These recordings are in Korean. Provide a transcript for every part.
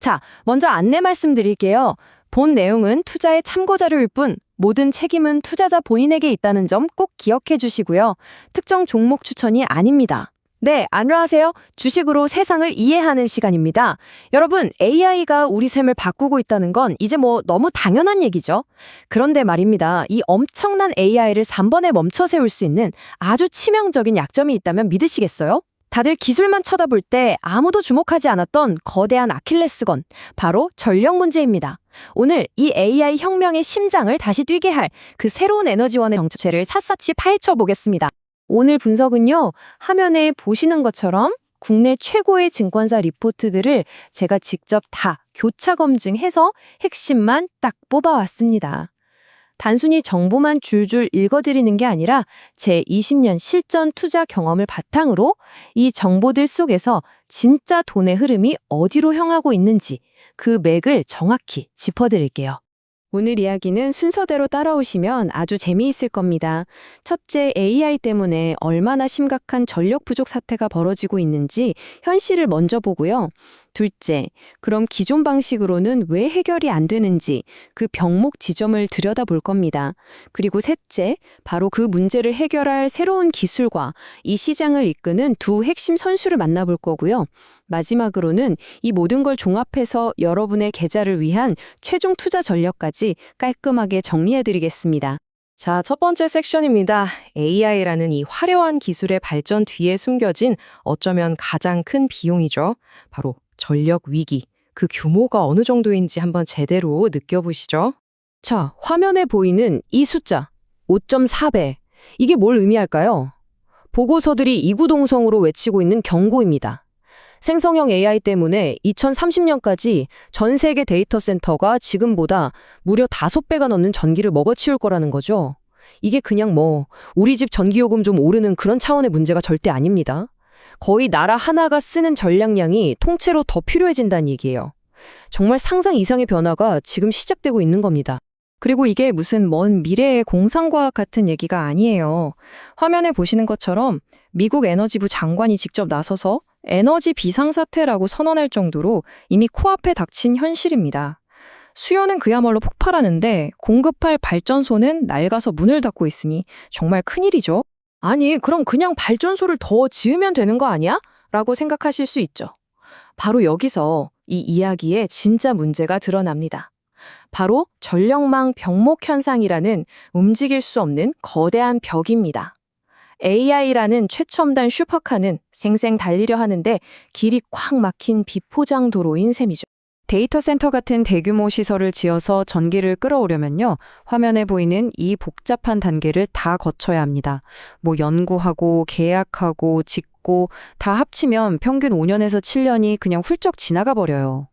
자, 먼저 안내 말씀드릴게요. 본 내용은 투자의 참고 자료일 뿐 모든 책임은 투자자 본인에게 있다는 점 꼭 기억해 주시고요. 특정 종목 추천이 아닙니다. 네, 안녕하세요. 주식으로 세상을 이해하는 시간입니다. 여러분, AI가 우리 삶을 바꾸고 있다는 건 이제 너무 당연한 얘기죠. 그런데 말입니다. 이 엄청난 AI를 3번에 멈춰 세울 수 있는 아주 치명적인 약점이 있다면 믿으시겠어요? 다들 기술만 쳐다볼 때 아무도 주목하지 않았던 거대한 아킬레스건, 바로 전력 문제입니다. 오늘 이 AI 혁명의 심장을 다시 뛰게 할 그 새로운 에너지원의 정체를 샅샅이 파헤쳐 보겠습니다. 오늘 분석은요, 화면에 보시는 것처럼 국내 최고의 증권사 리포트들을 제가 직접 다 교차 검증해서 핵심만 딱 뽑아왔습니다. 단순히 정보만 줄줄 읽어드리는 게 아니라 제 20년 실전 투자 경험을 바탕으로 이 정보들 속에서 진짜 돈의 흐름이 어디로 향하고 있는지 그 맥을 정확히 짚어드릴게요. 오늘 이야기는 순서대로 따라오시면 아주 재미있을 겁니다. 첫째, AI 때문에 얼마나 심각한 전력 부족 사태가 벌어지고 있는지 현실을 먼저 보고요. 둘째, 그럼 기존 방식으로는 왜 해결이 안 되는지 그 병목 지점을 들여다볼 겁니다. 그리고 셋째, 바로 그 문제를 해결할 새로운 기술과 이 시장을 이끄는 두 핵심 선수를 만나볼 거고요. 마지막으로는 이 모든 걸 종합해서 여러분의 계좌를 위한 최종 투자 전략까지 깔끔하게 정리해드리겠습니다. 자, 첫 번째 섹션입니다. AI라는 이 화려한 기술의 발전 뒤에 숨겨진 어쩌면 가장 큰 비용이죠. 바로 전력 위기. 그 규모가 어느 정도인지 한번 제대로 느껴보시죠. 자, 화면에 보이는 이 숫자, 5.4배. 이게 뭘 의미할까요? 보고서들이 이구동성으로 외치고 있는 경고입니다. 생성형 AI 때문에 2030년까지 전 세계 데이터 센터가 지금보다 무려 5배가 넘는 전기를 먹어치울 거라는 거죠. 이게 그냥 우리 집 전기요금 좀 오르는 그런 차원의 문제가 절대 아닙니다. 거의 나라 하나가 쓰는 전량량이 통째로 더 필요해진다는 얘기예요. 정말 상상 이상의 변화가 지금 시작되고 있는 겁니다. 그리고 이게 무슨 먼 미래의 공상과학 같은 얘기가 아니에요. 화면에 보시는 것처럼 미국 에너지부 장관이 직접 나서서 에너지 비상사태라고 선언할 정도로 이미 코앞에 닥친 현실입니다. 수요는 그야말로 폭발하는데 공급할 발전소는 낡아서 문을 닫고 있으니 정말 큰일이죠. 아니, 그럼 그냥 발전소를 더 지으면 되는 거 아니야? 라고 생각하실 수 있죠. 바로 여기서 이 이야기의 진짜 문제가 드러납니다. 바로 전력망 병목 현상이라는 움직일 수 없는 거대한 벽입니다. AI라는 최첨단 슈퍼카는 생생 달리려 하는데 길이 꽉 막힌 비포장 도로인 셈이죠. 데이터 센터 같은 대규모 시설을 지어서 전기를 끌어오려면요, 화면에 보이는 이 복잡한 단계를 다 거쳐야 합니다. 연구하고 계약하고 짓고 다 합치면 평균 5년에서 7년이 그냥 훌쩍 지나가 버려요.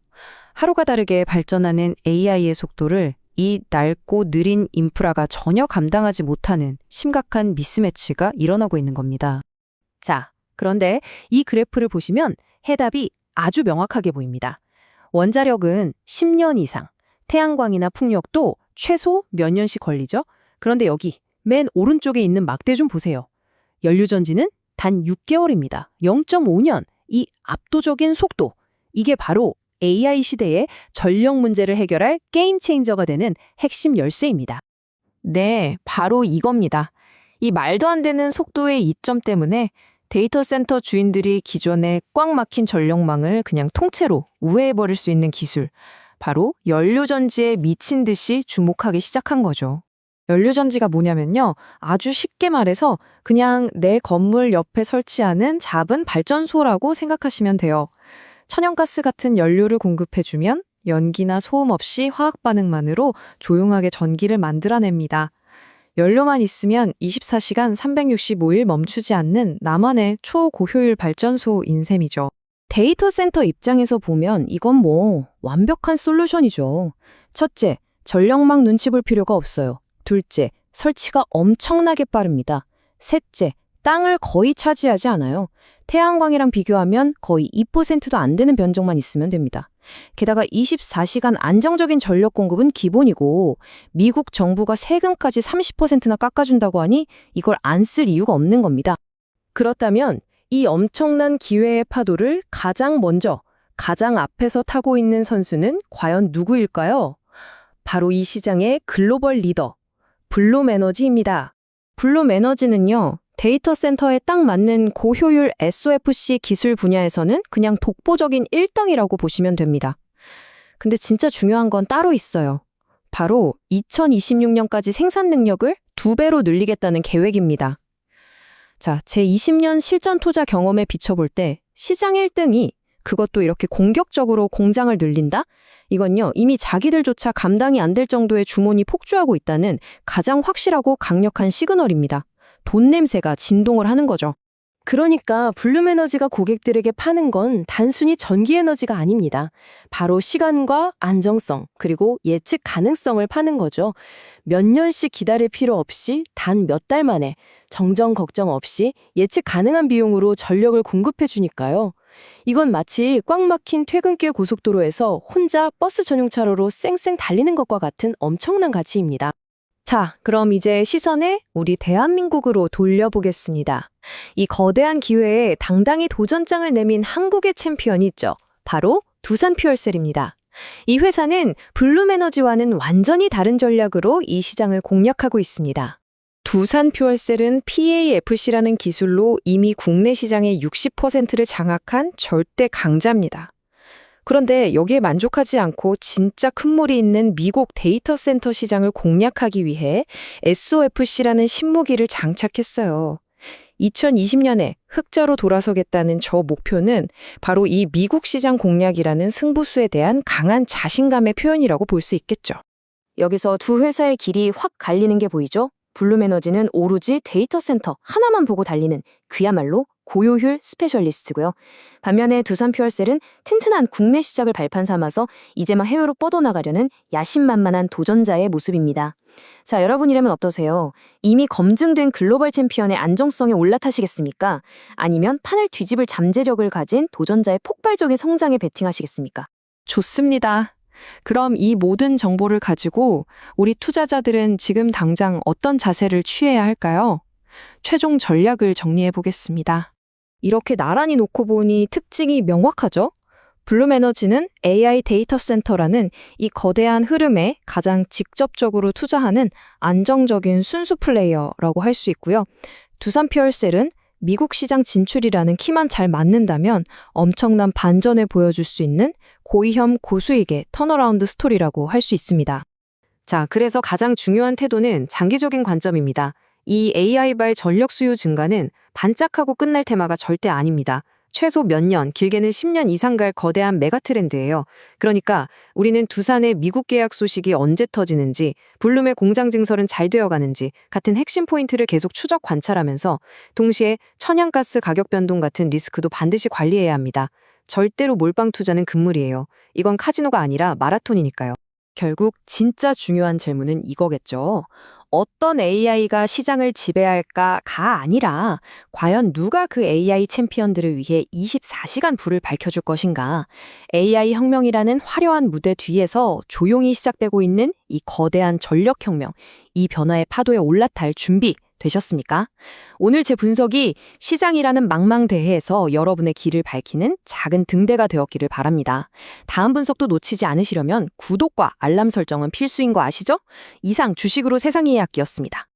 하루가 다르게 발전하는 AI의 속도를 이 낡고 느린 인프라가 전혀 감당하지 못하는 심각한 미스매치가 일어나고 있는 겁니다. 자, 그런데 이 그래프를 보시면 해답이 아주 명확하게 보입니다. 원자력은 10년 이상, 태양광이나 풍력도 최소 몇 년씩 걸리죠? 그런데 여기 맨 오른쪽에 있는 막대 좀 보세요. 연료전지는 단 6개월입니다. 0.5년, 이 압도적인 속도. 이게 바로 AI 시대의 전력 문제를 해결할 게임 체인저가 되는 핵심 열쇠입니다. 네, 바로 이겁니다. 이 말도 안 되는 속도의 이점 때문에 데이터 센터 주인들이 기존에 꽉 막힌 전력망을 그냥 통째로 우회해버릴 수 있는 기술, 바로 연료전지에 미친 듯이 주목하기 시작한 거죠. 연료전지가 뭐냐면요, 아주 쉽게 말해서 그냥 내 건물 옆에 설치하는 작은 발전소라고 생각하시면 돼요. 천연가스 같은 연료를 공급해주면 연기나 소음 없이 화학 반응만으로 조용하게 전기를 만들어냅니다. 연료만 있으면 24시간 365일 멈추지 않는 나만의 초고효율 발전소인 셈이죠. 데이터 센터 입장에서 보면 이건 완벽한 솔루션이죠. 첫째, 전력망 눈치 볼 필요가 없어요. 둘째, 설치가 엄청나게 빠릅니다. 셋째, 땅을 거의 차지하지 않아요. 태양광이랑 비교하면 거의 2%도 안 되는 변종만 있으면 됩니다. 게다가 24시간 안정적인 전력 공급은 기본이고 미국 정부가 세금까지 30%나 깎아준다고 하니 이걸 안 쓸 이유가 없는 겁니다. 그렇다면 이 엄청난 기회의 파도를 가장 먼저 가장 앞에서 타고 있는 선수는 과연 누구일까요? 바로 이 시장의 글로벌 리더, 블룸에너지입니다. 블룸에너지는요, 데이터 센터에 딱 맞는 고효율 SOFC 기술 분야에서는 그냥 독보적인 1등이라고 보시면 됩니다. 근데 진짜 중요한 건 따로 있어요. 바로 2026년까지 생산 능력을 2배로 늘리겠다는 계획입니다. 자, 제 20년 실전 투자 경험에 비춰볼 때 시장 1등이 그것도 이렇게 공격적으로 공장을 늘린다? 이건요, 이미 자기들조차 감당이 안 될 정도의 주문이 폭주하고 있다는 가장 확실하고 강력한 시그널입니다. 돈 냄새가 진동을 하는 거죠. 그러니까 블룸에너지가 고객들에게 파는 건 단순히 전기에너지가 아닙니다. 바로 시간과 안정성, 그리고 예측 가능성을 파는 거죠. 몇 년씩 기다릴 필요 없이 단 몇 달 만에 정정 걱정 없이 예측 가능한 비용으로 전력을 공급해 주니까요. 이건 마치 꽉 막힌 퇴근길 고속도로에서 혼자 버스 전용차로로 쌩쌩 달리는 것과 같은 엄청난 가치입니다. 자, 그럼 이제 시선을 우리 대한민국으로 돌려보겠습니다. 이 거대한 기회에 당당히 도전장을 내민 한국의 챔피언이 있죠. 바로 두산퓨얼셀입니다. 이 회사는 블룸에너지와는 완전히 다른 전략으로 이 시장을 공략하고 있습니다. 두산퓨얼셀은 PAFC라는 기술로 이미 국내 시장의 60%를 장악한 절대 강자입니다. 그런데 여기에 만족하지 않고 진짜 큰 물이 있는 미국 데이터 센터 시장을 공략하기 위해 SOFC라는 신무기를 장착했어요. 2020년에 흑자로 돌아서겠다는 저 목표는 바로 이 미국 시장 공략이라는 승부수에 대한 강한 자신감의 표현이라고 볼 수 있겠죠. 여기서 두 회사의 길이 확 갈리는 게 보이죠? 블룸에너지는 오로지 데이터 센터 하나만 보고 달리는 그야말로 고효율 스페셜리스트고요. 반면에 두산퓨얼셀은 튼튼한 국내 시작을 발판 삼아서 이제 막 해외로 뻗어나가려는 야심만만한 도전자의 모습입니다. 자, 여러분이라면 어떠세요? 이미 검증된 글로벌 챔피언의 안정성에 올라타시겠습니까? 아니면 판을 뒤집을 잠재력을 가진 도전자의 폭발적인 성장에 베팅하시겠습니까? 좋습니다. 그럼 이 모든 정보를 가지고 우리 투자자들은 지금 당장 어떤 자세를 취해야 할까요? 최종 전략을 정리해 보겠습니다. 이렇게 나란히 놓고 보니 특징이 명확하죠? 블룸에너지는 AI 데이터 센터라는 이 거대한 흐름에 가장 직접적으로 투자하는 안정적인 순수 플레이어라고 할 수 있고요. 두산퓨얼셀은 미국 시장 진출이라는 키만 잘 맞는다면 엄청난 반전을 보여줄 수 있는 고위험 고수익의 턴어라운드 스토리라고 할 수 있습니다. 자, 그래서 가장 중요한 태도는 장기적인 관점입니다. 이 AI발 전력 수요 증가는 반짝하고 끝날 테마가 절대 아닙니다. 최소 몇 년, 길게는 10년 이상 갈 거대한 메가 트렌드예요. 그러니까 우리는 두산의 미국 계약 소식이 언제 터지는지, 블룸의 공장 증설은 잘 되어가는지 같은 핵심 포인트를 계속 추적 관찰하면서 동시에 천연가스 가격 변동 같은 리스크도 반드시 관리해야 합니다. 절대로 몰빵 투자는 금물이에요. 이건 카지노가 아니라 마라톤이니까요. 결국 진짜 중요한 질문은 이거겠죠. 어떤 AI가 시장을 지배할까가 아니라 과연 누가 그 AI 챔피언들을 위해 24시간 불을 밝혀줄 것인가. AI 혁명이라는 화려한 무대 뒤에서 조용히 시작되고 있는 이 거대한 전력혁명, 이 변화의 파도에 올라탈 준비 되셨습니까? 오늘 제 분석이 시장이라는 망망대해에서 여러분의 길을 밝히는 작은 등대가 되었기를 바랍니다. 다음 분석도 놓치지 않으시려면 구독과 알람 설정은 필수인 거 아시죠? 이상 주식으로 세상 이해학기였습니다.